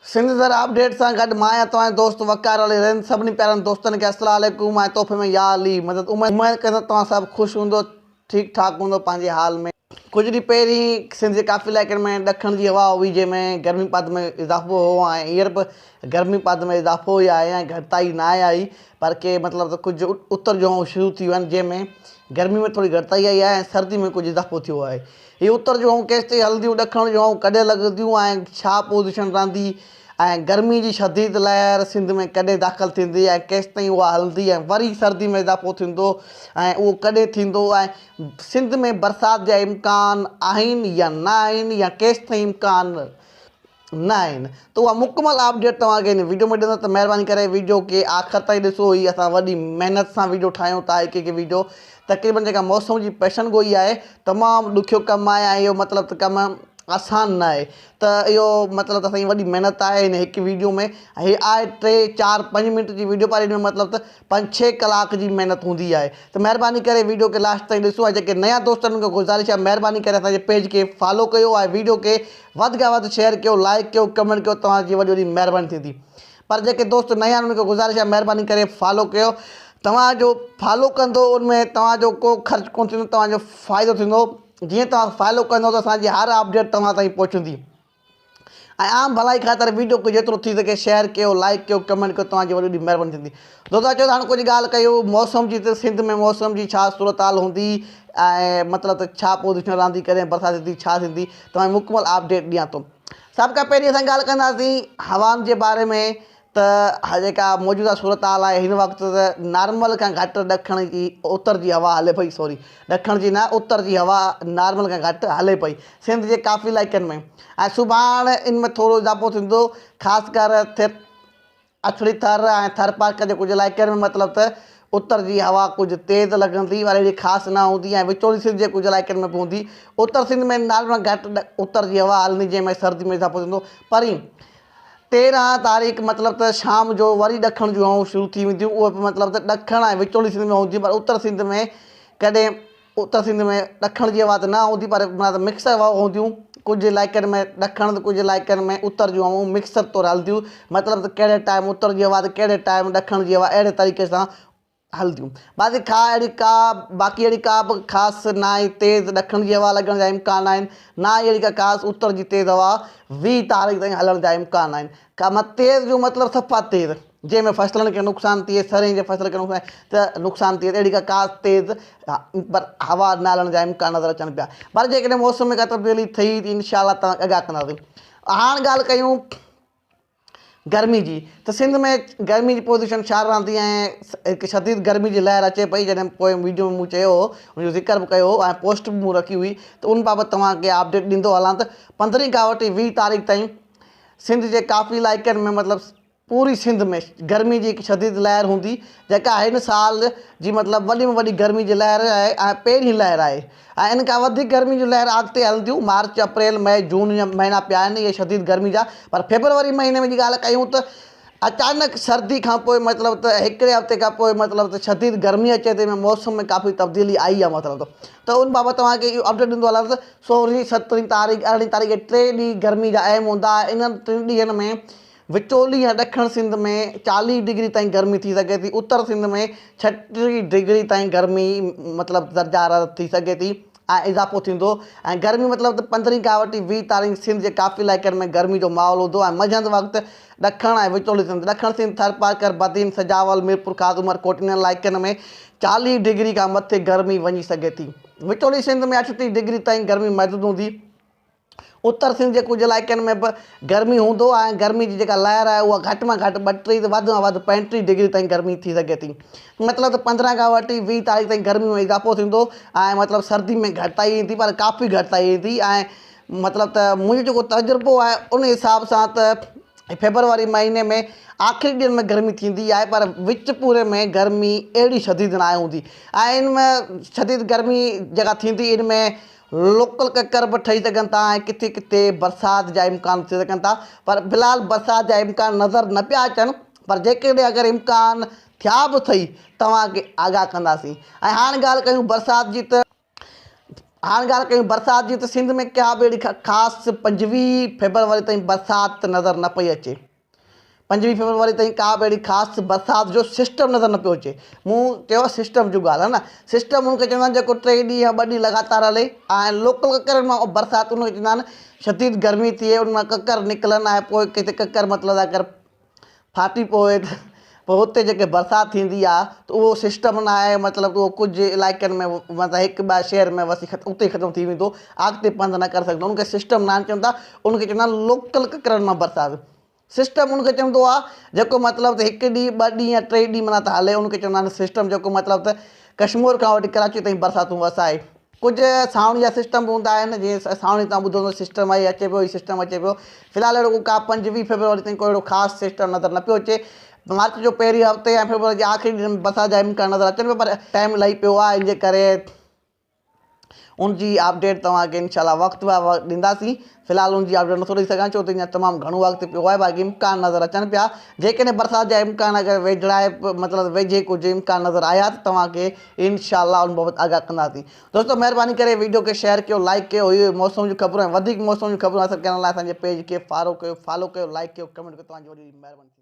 सिंध ज़रा अपडेट सां गॾु मां आहियां तव्हांजो दोस्त वकार अली रहनि सभिनी प्यारनि दोस्तनि खे अस्सलाम वालेकुम। ऐं तोहफ़े में या अली मदद उमेद कंदो तव्हां सभु ख़ुशि हूंदो, ठीकु ठाकु हूंदो पंहिंजे हाल में। कुझु ॾींहं पहिरीं सिंध जे काफ़ी इलाइक़नि में ॾखण जी हवा हुई जंहिंमें गर्मी पद में इज़ाफ़ो हो ऐं हींअर बि गर्मी पद में इज़ाफ़ो ई आहे ऐं घटिताई न आहे आई, पर के मतिलबु त कुझु उत्तर जो शुरू थी विया आहिनि जंहिंमें गर्मी में थोरी घटिताई आई आहे ऐं सर्दी में कुझु इज़ाफ़ो थियो आहे। हीअ उत्तर जो केसि ताईं हलंदियूं, ॾखण जो कॾहिं लॻंदियूं ऐं छा पोज़ीशन रहंदी ऐं गर्मी जी शदीद लहर सिंध में कॾहिं दाख़िल थींदी ऐं केसि ताईं उहा हलंदी ऐं वरी सर्दी में इज़ाफ़ो थींदो ऐं उहो कॾहिं थींदो ऐं सिंध में बरसाति जा इम्कान आहिनि या न आहिनि या केसि ताईं इम्कान न आहिनि, त उहा मुकमल अपडेट तव्हांखे हिन वीडियो में ॾींदो। त महिरबानी करे वीडियो खे आख़िर ताईं ॾिसो। ही असां वॾी महिनत सां वीडियो ठाहियूं था। हिकु हिकु वीडियो तक़रीबन जेका मौसम जी पेशन गोई आहे तमामु ॾुखियो कमु आहे ऐं इहो मतिलबु त कमु आसान न आहे। त इहो मतिलबु त असांजी वॾी महिनत आहे हिन हिकु वीडियो में। हीअ आहे 3, 4, 5 मिंट जी वीडियो, पर हिन में मतिलबु त 5-6 कलाक जी महिनत हूंदी आहे। त महिरबानी करे वीडियो खे लास्ट ताईं ॾिसो ऐं जेके नया दोस्तनि खे गुज़ारिश आहे महिरबानी करे असांजे पेज खे फॉलो कयो ऐं वीडियो खे वधि खां वधि शेयर कयो, लाइक कयो, कमेंट कयो, तव्हांजी वॾी वॾी महिरबानी थींदी। पर जेके दोस्त नया आहिनि उन्हनि खे गुज़ारिश आहे महिरबानी करे फॉलो कयो। तव्हांजो फॉलो कंदो उनमें तव्हांजो को ख़र्चु कोन थींदो, तव्हांजो फ़ाइदो थींदो। जीअं तव्हां फॉलो कंदो त असांजी हर अपडेट तव्हां ताईं पहुचंदी ऐं आम भलाई ख़ातिर वीडियो को जेतिरो थी सघे शेयर कयो, लाइक कयो, कमेंट कयो, तव्हांजी वॾी वॾी महिरबानी थींदी। दोस्तों अचो त हाणे कुझु ॻाल्हि कयूं मौसम जी। त सिंध में मौसम जी छा सूरत हाल हूंदी ऐं मतिलबु त छा पोज़ीशन रहंदी, कॾहिं बरसाति थींदी, छा थींदी, तव्हांखे मुकमल अपडेट ॾियां थो। सभ खां पहिरीं असां ॻाल्हि कंदासीं हवाउनि जे बारे में। त जेका मौजूदा सूरत हाल आहे हिन वक़्तु त नॉर्मल खां घटि ॾखण जी उत्तर जी हवा हले पई, ॾखण जी न उत्तर जी हवा नॉर्मल खां घटि हले पई सिंध जे काफ़ी इलाइक़नि में। ऐं सुभाणे इन में थोरो इज़ाफ़ो थींदो, ख़ासि कर अछड़ी थर ऐं थर पार्क जे कुझु इलाइक़नि में मतिलबु त उत्तर जी हवा कुझु तेज़ लॻंदी, पर एॾी ख़ासि न हूंदी ऐं विचोली सिंध जे कुझु इलाइक़नि में बि हूंदी। उत्तर सिंध में नॉर्मल घटि उत्तर जी हवा हलंदी जंहिंमें सर्दी में इज़ाफ़ो थींदो। परीं 13 तारीख़ मतिलबु त शाम जो वरी ॾखण जूं हवाऊं शुरू थी वेंदियूं। उहे बि मतिलबु त ॾखण ऐं विचोली सिंध में हूंदियूं, पर उत्तर सिंध में कॾहिं उत्तर सिंध में ॾखण जी हवा त न हूंदी, पर मतिलबु मिक्सर हवाऊं हूंदियूं। कुझु इलाइक़नि में ॾखण, कुझु इलाइक़नि में उत्तर जूं हवाऊं मिक्सर तौरु हलंदियूं। मतिलबु त कहिड़े टाइम उत्तर जी हवा त कहिड़े टाइम ॾखण जी हवा, अहिड़े तरीक़े सां हलंदियूं। बाक़ी अहिड़ी का बि ख़ासि ना आहे तेज़ ॾखण जी हवा लॻण जा इम्कान आहिनि, ना ई अहिड़ी का ख़ासि उत्तर जी तेज़ हवा 20 तारीख़ ताईं हलण जा इम्कान आहिनि। तेज़ जो मतिलबु सफ़ा तेज़ जंहिंमें फसलनि खे नुक़सानु थिए, सरें जे फसल खे नुक़सानु थिए, अहिड़ी का ख़ासि तेज़ पर हवा न हलण जा इम्कान नज़र अचनि पिया। पर जेकॾहिं मौसम में का तब्दीली थिए थी इंशाअल्लाह तव्हां आगाह कंदासीं। हाणे ॻाल्हि कयूं गर्मी जी। त सिंध में गर्मी जी पोज़ीशन छा रहंदी ऐं हिकु शदीद गर्मी जी लहर अचे पई, जॾहिं पोइ वीडियो में मूं चयो हो, हुनजो ज़िक्र बि कयो ऐं पोस्ट बि मूं रखी हुई, त उन बाबति तव्हांखे अपडेट ॾींदो हलां। त 15 खां वठी 20 तारीख़ ताईं सिंध जे काफ़ी इलाइक़नि में मतिलबु पूरी सिंध में गर्मी जी हिकु शदीद लहर हूंदी, जेका हिन साल जी मतिलबु वॾी में वॾी गर्मी जी लहर आहे ऐं पहिरीं लहर आहे। ऐं इन खां वधीक गर्मी जी लहर अॻिते हलंदियूं। मार्च, अप्रैल, मई, जून जा महीना पिया आहिनि इहे शदीद गर्मी जा। पर फेबरवरी महीने में जी ॻाल्हि कयूं त अचानक सर्दी खां पोइ मतिलबु त हिकिड़े हफ़्ते खां पोइ मतिलबु त शदीद गर्मी अचे थी, मौसम में काफ़ी तब्दीली आई आहे मतिलबु त उन बाबति तव्हांखे इहो अपडेट ॾींदो हलां। त 16, 17 तारीख़, 18 तारीख़ 3 ॾींहं गर्मी जा अहम हूंदा। इन्हनि 3 ॾींहंनि में विचोली ऐं ॾखण सिंध में 40 डिग्री ताईं गर्मी थी सघे थी। उत्तर सिंध में 36 डिग्री ताईं गर्मी मतिलबु दर्जा हरारत थी सघे थी ऐं इज़ाफ़ो थींदो। ऐं गर्मी मतिलबु त 15 खां वठी 20 तारीख़ सिंध जे काफ़ी इलाइक़नि में गर्मी जो माहौल हूंदो ऐं मंझंदि वक़्तु ॾखण ऐं विचोली सिंध, ॾखण सिंध, थर पार्कर, बदीन, सजावल, मीरपुर, ख़ास उमरकोट इन इलाइक़नि में 40 डिग्री खां मथे गर्मी वञी सघे थी। विचोली सिंध में 38 डिग्री ताईं गर्मी महदूदु हूंदी। उत्तर सिंध जे कुझु इलाइक़नि में बि गर्मी हूंदो ऐं गर्मी जी जेका लहर आहे उहा घटि में घटि 32 त वधि में वधि 35 डिग्री ताईं गर्मी थी सघे थी। मतिलबु त 15 खां वठी 20 तारीख़ ताईं गर्मी में इज़ाफ़ो थींदो ऐं मतिलबु सर्दी में घटिताई ईंदी, पर काफ़ी घटिताई ईंदी। ऐं मतिलबु त मुंहिंजो जेको तजुर्बो आहे उन हिसाब सां त फेबरवरी महीने में आख़िरी ॾींहंनि में गर्मी थींदी आहे, पर विच पूरे में गर्मी अहिड़ी शदीद न आहे हूंदी। ऐं इन में शदीद गर्मी जेका थींदी इन में लोकल ककर बि ठही सघनि था ऐं किथे किथे बरसाति जा इम्कान थी सघनि था। पर फ़िलहालु बरसाति जा इम्कान नज़र न पिया अचनि, पर जेकॾहिं अगरि इम्कान थिया बि अथई तव्हांखे आगाह कंदासीं। ऐं हाणे ॻाल्हि कयूं बरसाति जी। त हाणे ॻाल्हि कयूं बरसाति जी, त सिंध में का बि अहिड़ी ख़ासि 25 फेबरवरी ताईं बरसाति नज़र न पई अचे। 25 फेबरवरी ताईं का बि अहिड़ी ख़ासि बरसाति जो सिस्टम नज़र न पियो अचे। मूं चयो सिस्टम जो ॻाल्हि आहे न, सिस्टम हुनखे चवंदा आहिनि जेको 3 ॾींहं या 2 ॾींहं लगातार हले ऐं लोकल ककरनि मां बरसाति हुनखे चवंदा आहिनि शदीद गर्मी थिए, उन मां ककर निकिरनि ऐं पोइ किथे ककर मतिलबु अगरि फाटी पवे त पोइ हुते जेके बरसाति थींदी आहे त उहो सिस्टम न आहे। मतिलबु उहो कुझु इलाइक़नि में मतिलबु 1-2 शहर में वसी उते ई ख़तमु थी वेंदो, अॻिते पंधु न करे सघंदो। उनखे सिस्टम न चवंदा, उनखे चवंदा आहिनि लोकल ककरनि मां बरसाति। सिस्टम उनखे चवंदो आहे जेको मतिलबु त 1 ॾींहुं 2 ॾींहं या 3 ॾींहं माना त हले, उनखे चवंदा आहिनि सिस्टम, जेको मतिलबु त कश्मीर खां वठी कराची ताईं बरसातूं वसाए। कुझु सावणी जा सिस्टम हूंदा आहिनि, जीअं सावणी तव्हां ॿुधो सिस्टम आहे अचे पियो, सिस्टम अचे पियो। फ़िलहालु अहिड़ो का 25 फेबरवरी ताईं कोई अहिड़ो ख़ासि सिस्टम नज़र न पियो अचे। मार्च जो पहिरीं हफ़्ते या फेबरवरी जे आख़िरी ॾींहं में बरसाति जा इम्कान नज़र अचनि पिया, पर टाइम लही पियो आहे। इन जे करे उनजी अपडेट तव्हांखे इनशाला वक़्तु ॾींदासीं। फ़िलहालु उनजी अपडेट नथो ॾेई सघां, छो त हींअर तमामु घणो वक़्तु पियो आहे। बाक़ी इम्कान नज़र अचनि पिया। जेकॾहिं बरसाति जा इम्कान अगरि वेझड़ाए मतिलबु वेझे कुझु इम्कान नज़र आया त तव्हांखे इनशाला उन बाबति आगाह कंदासीं। दोस्तों महिरबानी करे वीडियो खे शेयर कयो, लाइक कयो। इहे मौसम जूं ख़बरूं ऐं वधीक मौसम जूं ख़बरूं हासिलु करण लाइ असांजे पेज खे फॉलो कयो, लाइक कयो, कमेंट कयो। तव्हांजी वॾी महिरबानी।